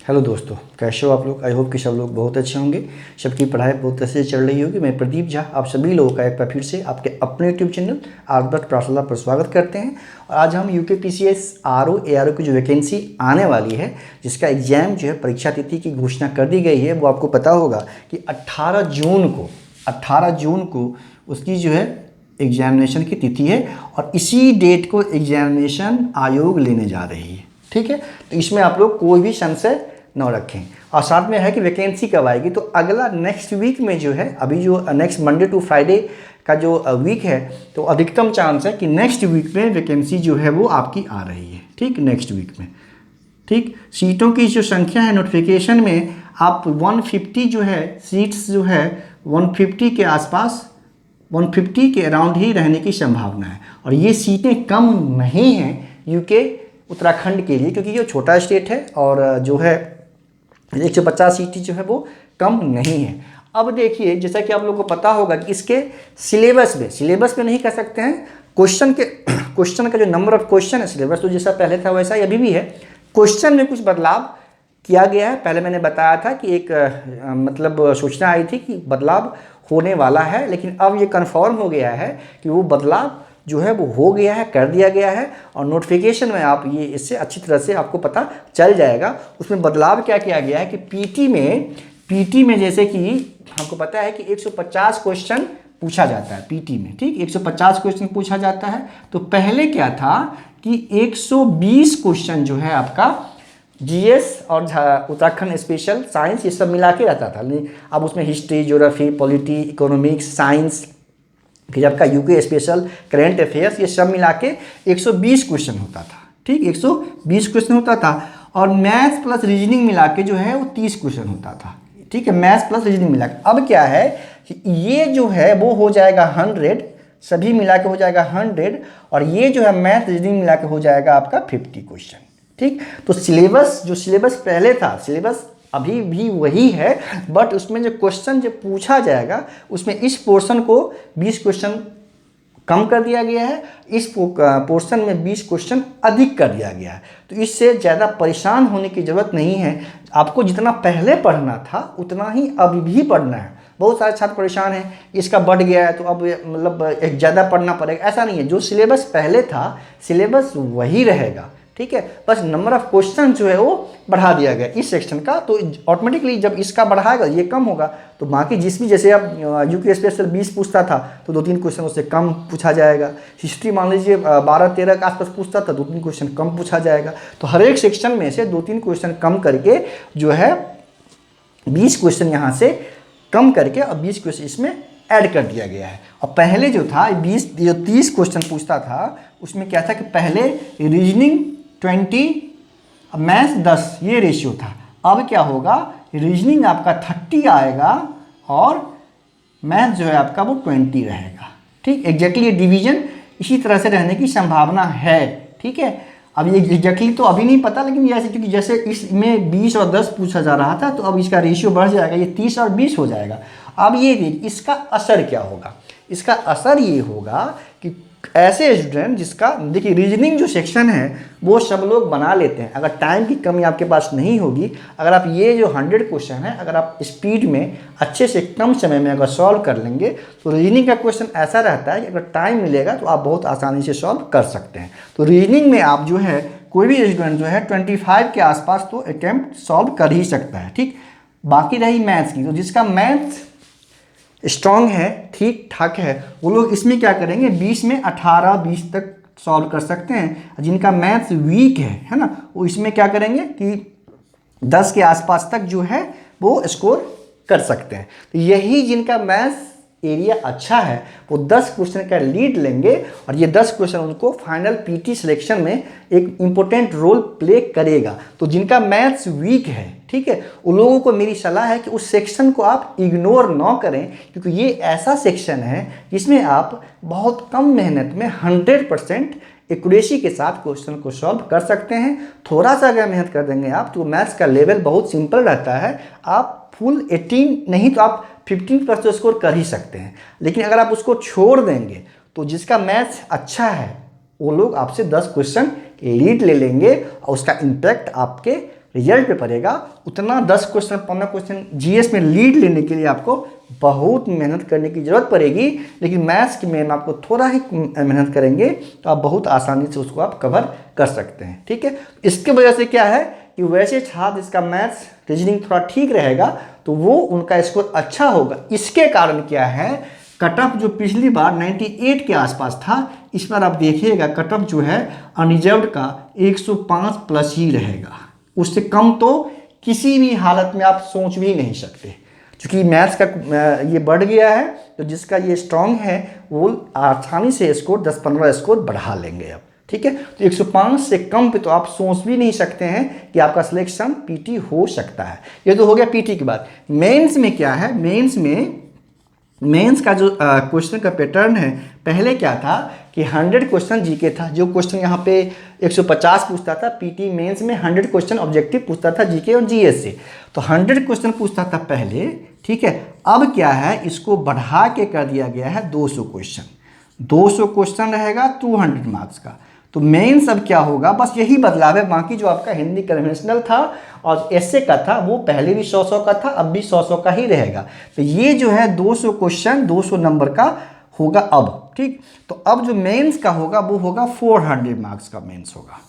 Hello दोस्तों, कैसे हो आप लोग। आई होप कि सब लोग बहुत अच्छे होंगे, सबकी पढ़ाई बहुत अच्छे से चल रही होगी। मैं प्रदीप झा आप सभी लोगों का एक बार फिर से आपके अपने यूट्यूब चैनल आर्बट पाठशाला पर स्वागत करते हैं। और आज हम UKPCS RO ARO की जो वैकेंसी आने वाली है, जिसका एग्ज़ाम जो है परीक्षा तिथि की घोषणा कर दी गई है, वो आपको पता होगा कि 18 जून को उसकी जो है एग्जामिनेशन की तिथि है और इसी डेट को एग्जामिनेशन आयोग लेने जा रही है। ठीक है, तो इसमें आप लोग कोई भी संशय न रखें। और साथ में है कि वैकेंसी कब आएगी, तो अगला नेक्स्ट वीक में जो है, अभी जो नेक्स्ट मंडे टू फ्राइडे का जो वीक है, तो अधिकतम चांस है कि नेक्स्ट वीक में वैकेंसी जो है वो आपकी आ रही है। ठीक, नेक्स्ट वीक में। ठीक, सीटों की जो संख्या है नोटिफिकेशन में, आप 150 जो है सीट्स जो है 150 के आसपास, 150 के अराउंड ही रहने की संभावना है। और ये सीटें कम नहीं हैं यूके उत्तराखंड के लिए, क्योंकि ये छोटा स्टेट है और जो है 150 सीटें जो है वो कम नहीं है। अब देखिए, जैसा कि आप लोगों को पता होगा कि इसके सिलेबस में नहीं कह सकते हैं, क्वेश्चन का जो नंबर ऑफ क्वेश्चन है, सिलेबस तो जैसा पहले था वैसा ही अभी भी है। क्वेश्चन में कुछ बदलाव किया गया है। पहले मैंने बताया था कि एक मतलब सूचना आई थी कि बदलाव होने वाला है, लेकिन अब ये कन्फर्म हो गया है कि वो बदलाव जो है वो हो गया है, कर दिया गया है। और नोटिफिकेशन में आप ये इससे अच्छी तरह से आपको पता चल जाएगा। उसमें बदलाव क्या किया गया है कि पीटी में जैसे कि हमको पता है कि 150 क्वेश्चन पूछा जाता है पीटी में। ठीक, 150 क्वेश्चन पूछा जाता है। तो पहले क्या था कि 120 क्वेश्चन जो है आपका जीएस और उत्तराखंड स्पेशल साइंस ये सब मिला के रहता था। अब उसमें history, geography, polity, economics, science, फिर आपका यूके स्पेशल, करंट अफेयर्स, ये सब मिला के 120 क्वेश्चन होता था। ठीक, 120 क्वेश्चन होता था। और मैथ्स प्लस रीजनिंग मिला के जो है वो 30 क्वेश्चन होता था। ठीक है, मैथ्स प्लस रीजनिंग मिला के। अब क्या है कि ये जो है वो हो जाएगा 100, सभी मिला के हो जाएगा 100। और ये जो है मैथ रीजनिंग मिला के हो जाएगा आपका 50 क्वेश्चन। ठीक, तो सिलेबस पहले था, सिलेबस अभी भी वही है, बट उसमें जो क्वेश्चन जो पूछा जाएगा उसमें इस पोर्शन को 20 क्वेश्चन कम कर दिया गया है, इस पोर्शन में 20 क्वेश्चन अधिक कर दिया गया है। तो इससे ज़्यादा परेशान होने की ज़रूरत नहीं है। आपको जितना पहले पढ़ना था उतना ही अभी भी पढ़ना है। बहुत सारे छात्र परेशान हैं, इसका बढ़ गया है तो अब मतलब एक ज़्यादा पढ़ना पड़ेगा, ऐसा नहीं है। जो सिलेबस पहले था सिलेबस वही रहेगा। ठीक है, बस नंबर ऑफ क्वेश्चन जो है वो बढ़ा दिया गया इस सेक्शन का। तो ऑटोमेटिकली जब इसका बढ़ाएगा ये कम होगा, तो बाकी जिस भी, जैसे अब यूके स्पेशल 20 पूछता था तो 2-3 क्वेश्चन उससे कम पूछा जाएगा। हिस्ट्री मान लीजिए 12-13 के आसपास पूछता था, 2-3 क्वेश्चन कम पूछा जाएगा। तो हर एक सेक्शन में से 2-3 क्वेश्चन कम करके जो है 20 क्वेश्चन यहाँ से कम करके और 20 क्वेश्चन इसमें ऐड कर दिया गया है। और पहले जो था 30 क्वेश्चन पूछता था, उसमें क्या था कि पहले रीजनिंग 20, मैथ्स 10, ये रेशियो था। अब क्या होगा, रीजनिंग आपका 30 आएगा और मैथ जो है आपका वो 20 रहेगा। ठीक, एग्जैक्टली ये डिवीजन इसी तरह से रहने की संभावना है। ठीक है, अब ये एग्जैक्टली तो अभी नहीं पता, लेकिन जैसे क्योंकि जैसे इसमें 20 और 10 पूछा जा रहा था, तो अब इसका रेशियो बढ़ जाएगा, ये 30 और 20 हो जाएगा। अब ये देखिए इसका असर क्या होगा। इसका असर ये होगा कि ऐसे स्टूडेंट जिसका, देखिए रीजनिंग जो सेक्शन है वो सब लोग बना लेते हैं। अगर टाइम की कमी आपके पास नहीं होगी, अगर आप ये जो 100 क्वेश्चन है अगर आप स्पीड में अच्छे से कम समय में अगर सॉल्व कर लेंगे, तो रीजनिंग का क्वेश्चन ऐसा रहता है कि अगर टाइम मिलेगा तो आप बहुत आसानी से सॉल्व कर सकते हैं। तो रीजनिंग में आप जो है कोई भी स्टूडेंट जो है 25 के आसपास तो अटेम्प्ट सॉल्व कर ही सकता है। ठीक, बाकी रही मैथ्स की, तो जिसका मैथ्स स्ट्रॉन्ग है, ठीक ठाक है, वो लोग इसमें क्या करेंगे 20 में 18-20 तक सॉल्व कर सकते हैं। जिनका मैथ्स वीक है ना, वो इसमें क्या करेंगे कि 10 के आसपास तक जो है वो स्कोर कर सकते हैं। तो यही जिनका मैथ्स एरिया अच्छा है वो 10 क्वेश्चन का लीड लेंगे और ये 10 क्वेश्चन उनको फाइनल पीटी सिलेक्शन में एक इम्पोर्टेंट रोल प्ले करेगा। तो जिनका मैथ्स वीक है, ठीक है, उन लोगों को मेरी सलाह है कि उस सेक्शन को आप इग्नोर ना करें, क्योंकि ये ऐसा सेक्शन है जिसमें आप बहुत कम मेहनत में 100% एक्यूरेसी के साथ क्वेश्चन को सॉल्व कर सकते हैं। थोड़ा सा अगर मेहनत कर देंगे आप, तो मैथ्स का लेवल बहुत सिंपल रहता है। आप फुल 18 नहीं तो आप 15% स्कोर कर ही सकते हैं। लेकिन अगर आप उसको छोड़ देंगे तो जिसका मैथ्स अच्छा है वो लोग आपसे 10 क्वेश्चन लीड ले लेंगे और उसका इम्पैक्ट आपके रिजल्ट पे पड़ेगा, उतना 10 क्वेश्चन 15 क्वेश्चन जीएस में लीड लेने के लिए आपको बहुत मेहनत करने की ज़रूरत पड़ेगी। लेकिन मैथ्स में आपको थोड़ा ही मेहनत करेंगे तो आप बहुत आसानी से उसको आप कवर कर सकते हैं। ठीक है, इसके वजह से क्या है कि वैसे छात्र जिसका मैथ्स रीजनिंग थोड़ा ठीक रहेगा तो वो उनका स्कोर अच्छा होगा। इसके कारण क्या है, कट ऑफ जो पिछली बार 98 के आसपास था, इस बार आप देखिएगा कट ऑफ जो है अनरिजर्व्ड का 105 प्लस ही रहेगा। उससे कम तो किसी भी हालत में आप सोच भी नहीं सकते, क्योंकि मैथ्स का ये बढ़ गया है। तो जिसका ये स्ट्रांग है वो आसानी से स्कोर 10-15 स्कोर बढ़ा लेंगे अब। ठीक है, तो 105 से कम पे तो आप सोच भी नहीं सकते हैं कि आपका सिलेक्शन पीटी हो सकता है। ये तो हो गया पीटी की बात। मेंस में क्या है, मेंस का जो क्वेश्चन का पैटर्न है, पहले क्या था कि 100 क्वेश्चन जीके था। जो क्वेश्चन यहाँ पे 150 पूछता था, पीटी मेंस में 100 क्वेश्चन ऑब्जेक्टिव पूछता था जीके और जीएस से, तो 100 क्वेश्चन पूछता था पहले। ठीक है, अब क्या है, इसको बढ़ा के कर दिया गया है 200 क्वेश्चन। 200 क्वेश्चन रहेगा 200 मार्क्स का। तो मेंस अब क्या होगा, बस यही बदलाव है। बाकी जो आपका हिंदी कन्वेंशनल था और एसए का था वो पहले भी 100-100 का था, अब भी 100-100 का ही रहेगा। तो ये जो है 200 क्वेश्चन 200 नंबर का होगा अब। ठीक, तो अब जो मेंस का होगा वो होगा 400 मार्क्स का मेंस होगा।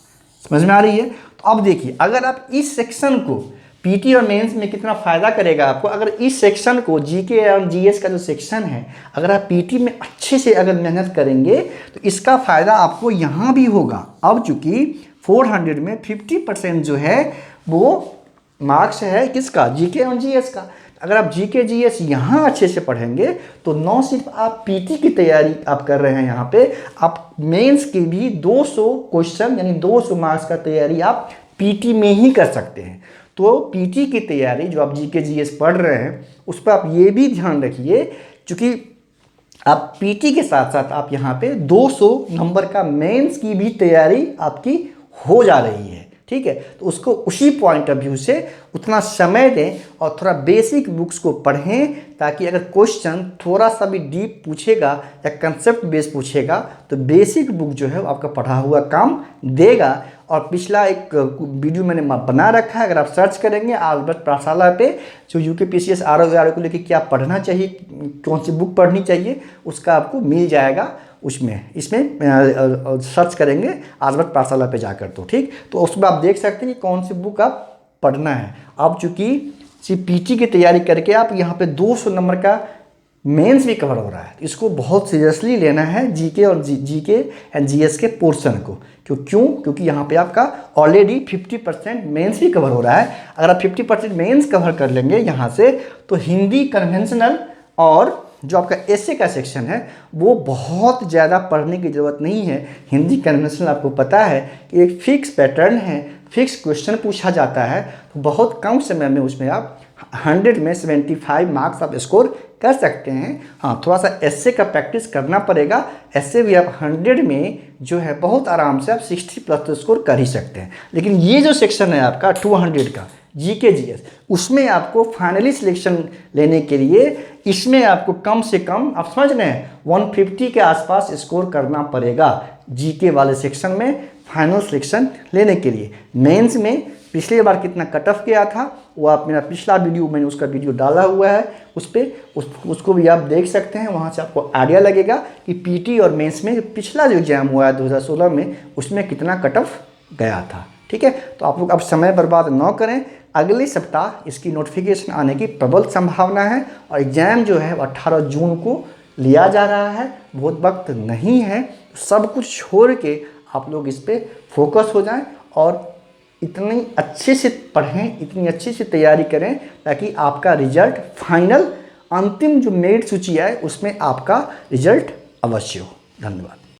समझ में आ रही है? तो अब देखिए, अगर आप इस सेक्शन को पीटी और मेंस में कितना फ़ायदा करेगा आपको, अगर इस सेक्शन को जीके और जीएस का जो सेक्शन है, अगर आप पीटी में अच्छे से अगर मेहनत करेंगे तो इसका फ़ायदा आपको यहाँ भी होगा। अब चूँकि 400 में 50% जो है वो मार्क्स है किसका, जीके और जीएस का। अगर आप जीके जीएस यहाँ अच्छे से पढ़ेंगे तो न सिर्फ आप पीटी की तैयारी आप कर रहे हैं, यहाँ पे आप मेंस की भी 200 क्वेश्चन यानी 200 मार्क्स का तैयारी आप पीटी में ही कर सकते हैं। तो पीटी की तैयारी जो आप जीके जीएस पढ़ रहे हैं उस पर आप ये भी ध्यान रखिए, क्योंकि आप पीटी के साथ साथ आप यहाँ पे 200 नंबर का मेंस की भी तैयारी आपकी हो जा रही है। ठीक है, तो उसको उसी पॉइंट ऑफ व्यू से उतना समय दें और थोड़ा बेसिक बुक्स को पढ़ें, ताकि अगर क्वेश्चन थोड़ा सा भी डीप पूछेगा या कंसेप्ट बेस पूछेगा तो बेसिक बुक जो है वो आपका पढ़ा हुआ काम देगा। और पिछला एक वीडियो मैंने बना रखा है, अगर आप सर्च करेंगे आल्बर्ट पाठशाला पे, जो यूकेपीसीएस आरओ को लेकर क्या पढ़ना चाहिए, कौन सी बुक पढ़नी चाहिए, उसका आपको मिल जाएगा। इसमें सर्च करेंगे आल्बर्ट पाठशाला पे जाकर। तो ठीक, तो उसमें आप देख सकते हैं कि कौन सी बुक आप पढ़ना है। अब चूँकि सिर्फ पीटी की तैयारी करके आप यहाँ पे 200 नंबर का मेंस भी कवर हो रहा है, इसको बहुत सीरियसली लेना है जीके और जीके एंड जीएस के पोर्शन को। क्योंकि यहाँ पे आपका ऑलरेडी 50% मेंस भी कवर हो रहा है। अगर आप 50% मेंस कवर कर लेंगे यहाँ से तो हिंदी कन्वेंशनल और जो आपका एसए का सेक्शन है वो बहुत ज़्यादा पढ़ने की ज़रूरत नहीं है। हिंदी कन्वेंशनल आपको पता है कि एक फिक्स पैटर्न है, फिक्स क्वेश्चन पूछा जाता है, तो बहुत कम समय में उसमें आप 100 में 75 मार्क्स आप स्कोर कर सकते हैं। हाँ, थोड़ा सा एसए का प्रैक्टिस करना पड़ेगा। एसए भी आप 100 में जो है बहुत आराम से आप 60 प्लस स्कोर कर ही सकते हैं। लेकिन ये जो सेक्शन है आपका 200 का जीके जीएस, उसमें आपको फाइनली सिलेक्शन लेने के लिए इसमें आपको कम से कम, आप समझ रहे हैं, 150 के आसपास स्कोर करना पड़ेगा जीके वाले सेक्शन में फाइनल सिलेक्शन लेने के लिए। मेंस में पिछले बार कितना कट ऑफ गया था वो आप मेरा पिछला वीडियो, मैंने उसका वीडियो डाला हुआ है, उसको भी आप देख सकते हैं। वहाँ से आपको आइडिया लगेगा कि पीटी और मेंस में पिछला जो एग्जाम हुआ है 2016 में उसमें कितना कट ऑफ गया था। ठीक है, तो आप लोग अब समय बर्बाद न करें। अगले सप्ताह इसकी नोटिफिकेशन आने की प्रबल संभावना है और एग्ज़ाम जो है 18 जून को लिया जा रहा है। बहुत वक्त नहीं है, सब कुछ छोड़ के आप लोग इस पर फोकस हो जाएं और इतनी अच्छे से पढ़ें, इतनी अच्छे से तैयारी करें ताकि आपका रिजल्ट फाइनल अंतिम जो मेरिट सूची है उसमें आपका रिजल्ट अवश्य हो। धन्यवाद।